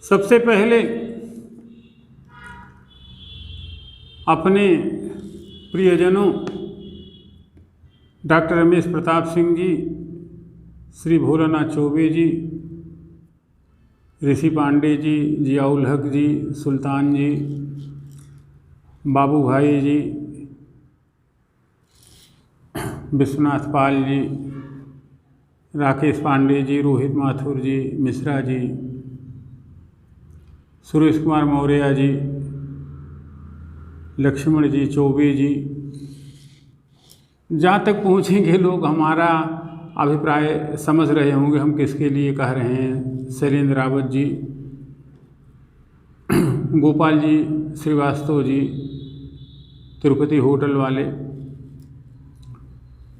सबसे पहले अपने प्रियजनों डॉक्टर रमेश प्रताप सिंह जी, श्री भोलानाथ चौबे जी, ऋषि पांडे जी, जियाउल हक जी, सुल्तान जी, बाबू भाई जी, विश्वनाथ पाल जी, राकेश पांडे जी, रोहित माथुर जी, मिश्रा जी, सुरेश कुमार मौर्य जी, लक्ष्मण जी, चौबे जी, जहाँ तक पहुँचेंगे लोग हमारा अभिप्राय समझ रहे होंगे हम किसके लिए कह रहे हैं। शैलेंद्र रावत जी, गोपाल जी श्रीवास्तव जी, तिरुपति होटल वाले,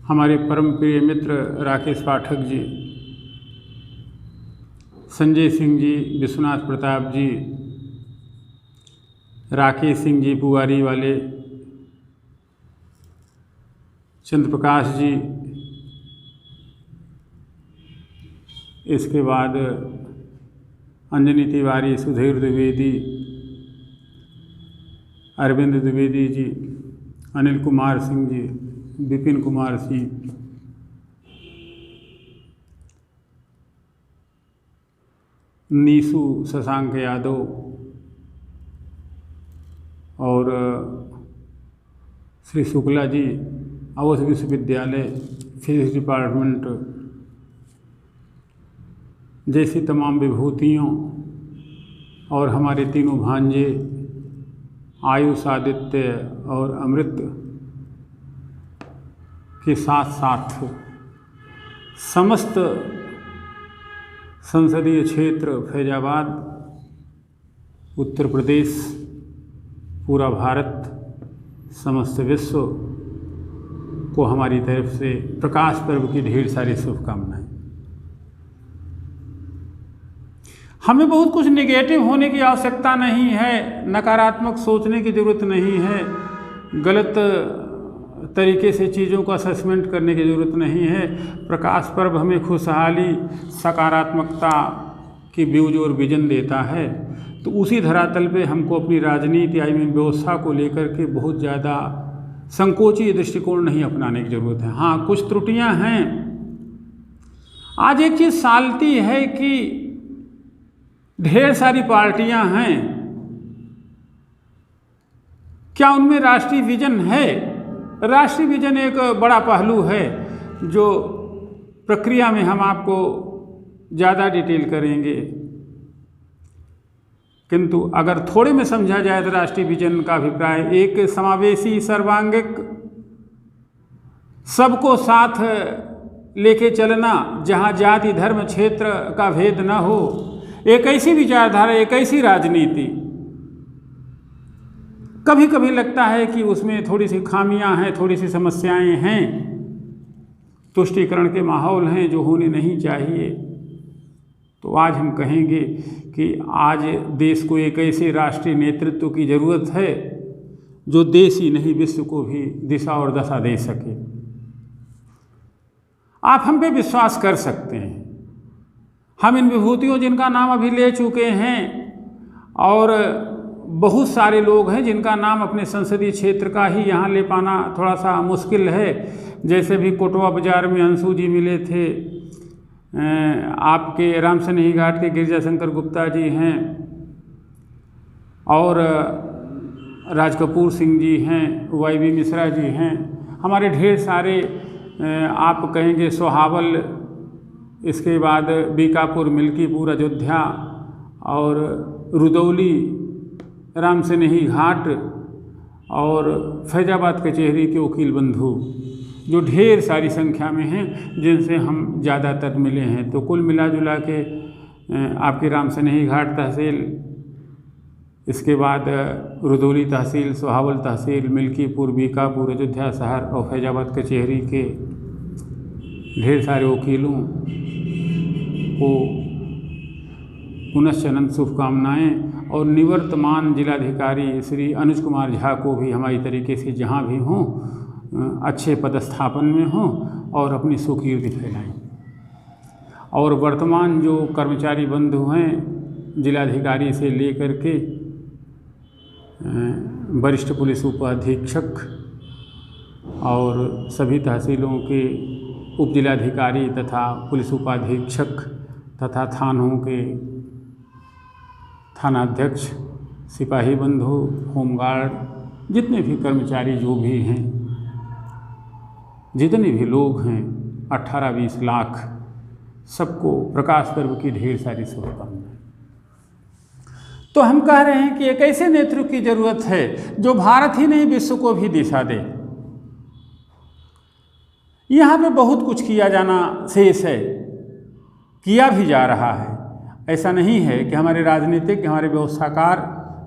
हमारे परम प्रिय मित्र राकेश पाठक जी, संजय सिंह जी, विश्वनाथ प्रताप जी, राकेश सिंह जी पुवारी वाले, चंद्र प्रकाश जी, इसके बाद अंजनी तिवारी, सुधीर द्विवेदी, अरविंद द्विवेदी जी, अनिल कुमार सिंह जी, विपिन कुमार सिंह, नीसू शशांक यादव और श्री शुक्ला जी, अवध विश्वविद्यालय फिजिक्स डिपार्टमेंट जैसी तमाम विभूतियों और हमारे तीनों भांजे आयुष, आदित्य और अमृत के साथ साथ समस्त संसदीय क्षेत्र फैजाबाद, उत्तर प्रदेश, पूरा भारत, समस्त विश्व को हमारी तरफ से प्रकाश पर्व की ढेर सारी शुभकामनाएं। हमें बहुत कुछ नेगेटिव होने की आवश्यकता नहीं है, नकारात्मक सोचने की ज़रूरत नहीं है, गलत तरीके से चीज़ों का असेसमेंट करने की ज़रूरत नहीं है। प्रकाश पर्व हमें खुशहाली, सकारात्मकता की व्यूज और विजन देता है। तो उसी धरातल पे हमको अपनी राजनीति व्यवस्था को लेकर के बहुत ज़्यादा संकोची दृष्टिकोण नहीं अपनाने की ज़रूरत है। हाँ, कुछ त्रुटियां हैं। आज एक चीज़ सालती है कि ढेर सारी पार्टियां हैं, क्या उनमें राष्ट्रीय विजन है? राष्ट्रीय विजन एक बड़ा पहलू है जो प्रक्रिया में हम आपको ज़्यादा डिटेल करेंगे, किंतु अगर थोड़े में समझा जाए तो राष्ट्रीय विजन का अभिप्राय एक समावेशी, सर्वांगिक, सबको साथ लेके चलना, जहाँ जाति, धर्म, क्षेत्र का भेद न हो, एक ऐसी विचारधारा, एक ऐसी राजनीति। कभी कभी लगता है कि उसमें थोड़ी सी खामियां हैं, थोड़ी सी समस्याएं हैं, तुष्टीकरण के माहौल हैं जो होने नहीं चाहिए। तो आज हम कहेंगे कि आज देश को एक ऐसे राष्ट्रीय नेतृत्व की ज़रूरत है जो देश ही नहीं विश्व को भी दिशा और दशा दे सके। आप हम पे विश्वास कर सकते हैं। हम इन विभूतियों जिनका नाम अभी ले चुके हैं और बहुत सारे लोग हैं जिनका नाम अपने संसदीय क्षेत्र का ही यहाँ ले पाना थोड़ा सा मुश्किल है। जैसे भी कोटवा बाज़ार में अंशु जी मिले थे, आपके राम सनेही घाट के गिरिजा शंकर गुप्ता जी हैं और राज कपूर सिंह जी हैं, वाई मिश्रा जी हैं, हमारे ढेर सारे आप कहेंगे सोहावल, इसके बाद बीकापुर, मिल्कीपुर, अयोध्या और रुदौली, राम सनेही घाट और फैजाबाद कचहरी के वकील बंधु, जो ढेर सारी संख्या में हैं, जिनसे हम ज़्यादातर मिले हैं। तो कुल मिला जुला के आपकी राम सनेही घाट तहसील, इसके बाद रुदौली तहसील, सोहावल तहसील, मिल्कीपुर, बीकापुर, अयोध्या शहर और फैजाबाद कचहरी के ढेर सारे वकीलों को पुनश्च अनंत शुभकामनाएँ। और निवर्तमान जिलाधिकारी श्री अनुज कुमार झा को भी हमारी तरीके से जहाँ भी हों अच्छे पदस्थापन में हों और अपनी सुकीर्ति फैलाएं। और वर्तमान जो कर्मचारी बंधु हैं जिलाधिकारी से लेकर के वरिष्ठ पुलिस उपाधीक्षक और सभी तहसीलों के उप जिलाधिकारी तथा पुलिस उपाधीक्षक तथा थानों के थानाध्यक्ष, सिपाही बंधु, होमगार्ड, जितने भी कर्मचारी जो भी हैं, जितने भी लोग हैं, 18-20 लाख, सबको प्रकाश पर्व की ढेर सारी शुभकामनाएं। तो हम कह रहे हैं कि एक ऐसे नेतृत्व की जरूरत है जो भारत ही नहीं विश्व को भी दिशा दे। यहाँ पे बहुत कुछ किया जाना शेष है, किया भी जा रहा है। ऐसा नहीं है कि हमारे राजनीतिक, हमारे व्यवस्थाकार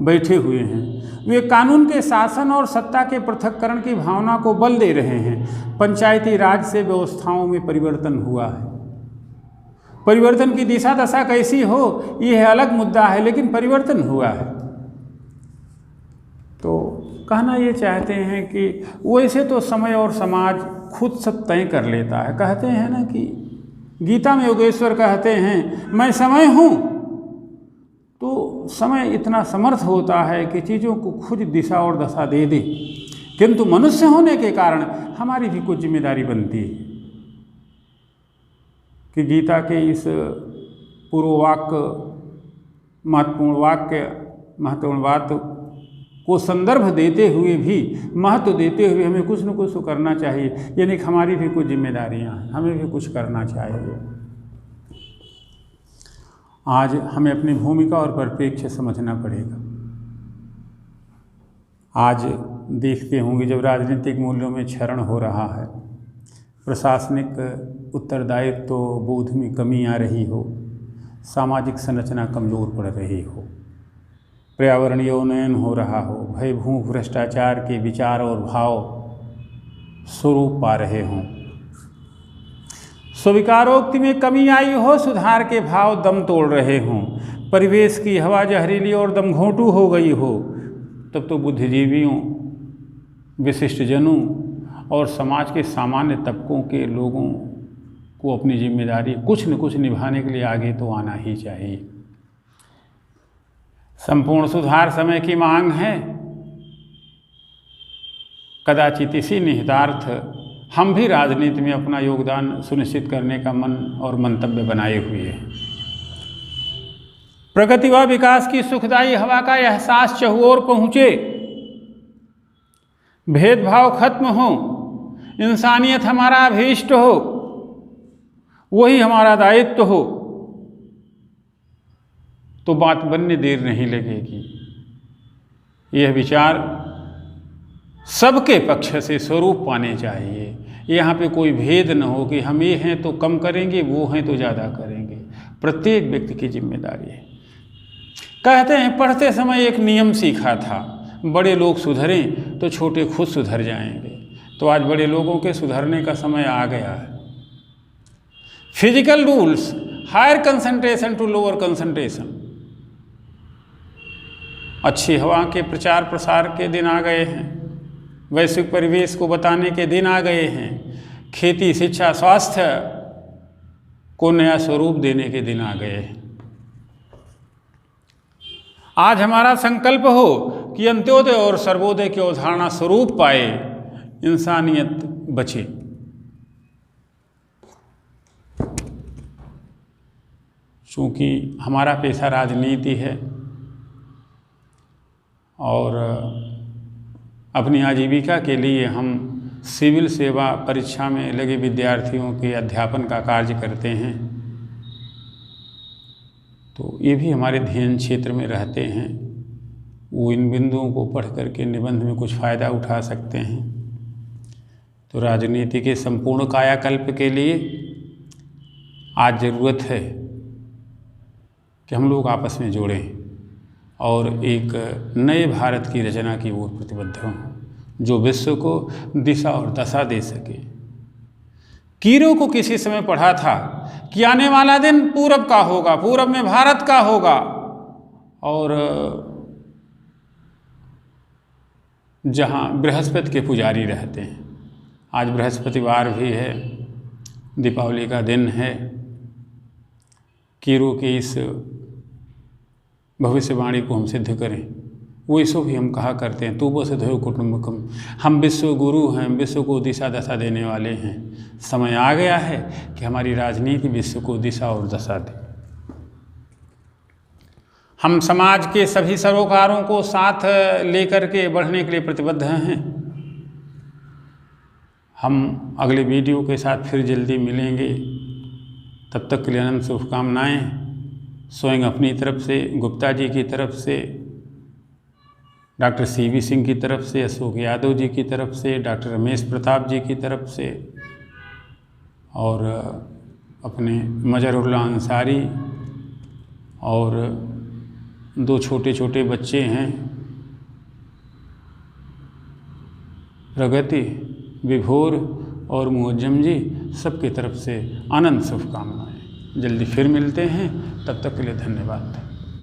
बैठे हुए हैं। वे कानून के शासन और सत्ता के पृथक्करण की भावना को बल दे रहे हैं। पंचायती राज से व्यवस्थाओं में परिवर्तन हुआ है। परिवर्तन की दिशा दशा कैसी हो यह अलग मुद्दा है, लेकिन परिवर्तन हुआ है। तो कहना ये चाहते हैं कि वैसे तो समय और समाज खुद सब तय कर लेता है। कहते हैं ना कि गीता में योगेश्वर कहते हैं मैं समय हूँ, तो समय इतना समर्थ होता है कि चीज़ों को खुद दिशा और दशा दे दे। किंतु मनुष्य होने के कारण हमारी भी कुछ जिम्मेदारी बनती है कि गीता के इस पूर्ववाक्य, महत्वपूर्ण बात को संदर्भ देते हुए भी, महत्व देते हुए हमें कुछ न कुछ तो करना चाहिए। यानी कि हमारी भी कुछ जिम्मेदारियां हैं, हमें भी कुछ करना चाहिए। आज हमें अपनी भूमिका और परिप्रेक्ष्य समझना पड़ेगा। आज देखते होंगे जब राजनीतिक मूल्यों में क्षरण हो रहा है, प्रशासनिक उत्तरदायित्व बोध में कमी आ रही हो, सामाजिक संरचना कमज़ोर पड़ रही हो, पर्यावरणीय उन्नयन हो रहा हो, भयभूत भ्रष्टाचार के विचार और भाव स्वरूप पा रहे हों, स्वीकारोक्ति में कमी आई हो, सुधार के भाव दम तोड़ रहे हों, परिवेश की हवा जहरीली और दमघोंटू हो गई हो, तब तो बुद्धिजीवियों, विशिष्टजनों और समाज के सामान्य तबकों के लोगों को अपनी जिम्मेदारी कुछ न कुछ निभाने के लिए आगे तो आना ही चाहिए। संपूर्ण सुधार समय की मांग है। कदाचित इसी निहितार्थ हम भी राजनीति में अपना योगदान सुनिश्चित करने का मन और मंतव्य बनाए हुए हैं। प्रगति व विकास की सुखदायी हवा का एहसास चहुओर पहुँचे, भेदभाव खत्म हो, इंसानियत हमारा अभीष्ट हो, वही हमारा दायित्व हो, तो बात बनने देर नहीं लगेगी। यह विचार सबके पक्ष से स्वरूप पाने चाहिए। यहाँ पे कोई भेद न हो कि हम ये हैं तो कम करेंगे, वो हैं तो ज़्यादा करेंगे। प्रत्येक व्यक्ति की जिम्मेदारी है। कहते हैं पढ़ते समय एक नियम सीखा था, बड़े लोग सुधरें तो छोटे खुद सुधर जाएंगे। तो आज बड़े लोगों के सुधरने का समय आ गया है। Physical rules, higher concentration to lower concentration, अच्छी हवा के प्रचार प्रसार के दिन आ गए हैं, वैश्विक परिवेश को बताने के दिन आ गए हैं, खेती, शिक्षा, स्वास्थ्य को नया स्वरूप देने के दिन आ गए हैं। आज हमारा संकल्प हो कि अंत्योदय और सर्वोदय की अवधारणा स्वरूप पाए, इंसानियत बचे। चूँकि हमारा पेशा राजनीति है और अपनी आजीविका के लिए हम सिविल सेवा परीक्षा में लगे विद्यार्थियों के अध्यापन का कार्य करते हैं, तो ये भी हमारे ध्येय क्षेत्र में रहते हैं। वो इन बिंदुओं को पढ़ करके निबंध में कुछ फ़ायदा उठा सकते हैं। तो राजनीति के संपूर्ण कायाकल्प के लिए आज ज़रूरत है कि हम लोग आपस में जोड़ें और एक नए भारत की रचना की ओर प्रतिबद्ध हों, जो विश्व को दिशा और दशा दे सके। कीरो को किसी समय पढ़ा था कि आने वाला दिन पूरब का होगा, पूरब में भारत का होगा, और जहाँ बृहस्पति के पुजारी रहते हैं। आज बृहस्पतिवार भी है, दीपावली का दिन है। कीरो के इस भविष्यवाणी को हम सिद्ध करें। वो इसो भी हम कहा करते हैं, तू वसुधैव कुटुम्बकम, हम विश्व गुरु हैं, विश्व को दिशा दशा देने वाले हैं। समय आ गया है कि हमारी राजनीति विश्व को दिशा और दशा दे। हम समाज के सभी सरोकारों को साथ लेकर के बढ़ने के लिए प्रतिबद्ध हैं। हम अगले वीडियो के साथ फिर जल्दी मिलेंगे। तब तक के लिए अनंत शुभकामनाएँ। स्वयं अपनी तरफ से, गुप्ता जी की तरफ से, डॉक्टर CV सिंह की तरफ से, अशोक यादव जी की तरफ से, डॉक्टर रमेश प्रताप जी की तरफ से, और अपने मजरुल्लाह अंसारी, और 2 छोटे छोटे बच्चे हैं प्रगति, विभोर और मुअज्जम जी, सबकी तरफ से अनंत शुभकामनाएँ। जल्दी फिर मिलते हैं, तब तक के लिए धन्यवाद।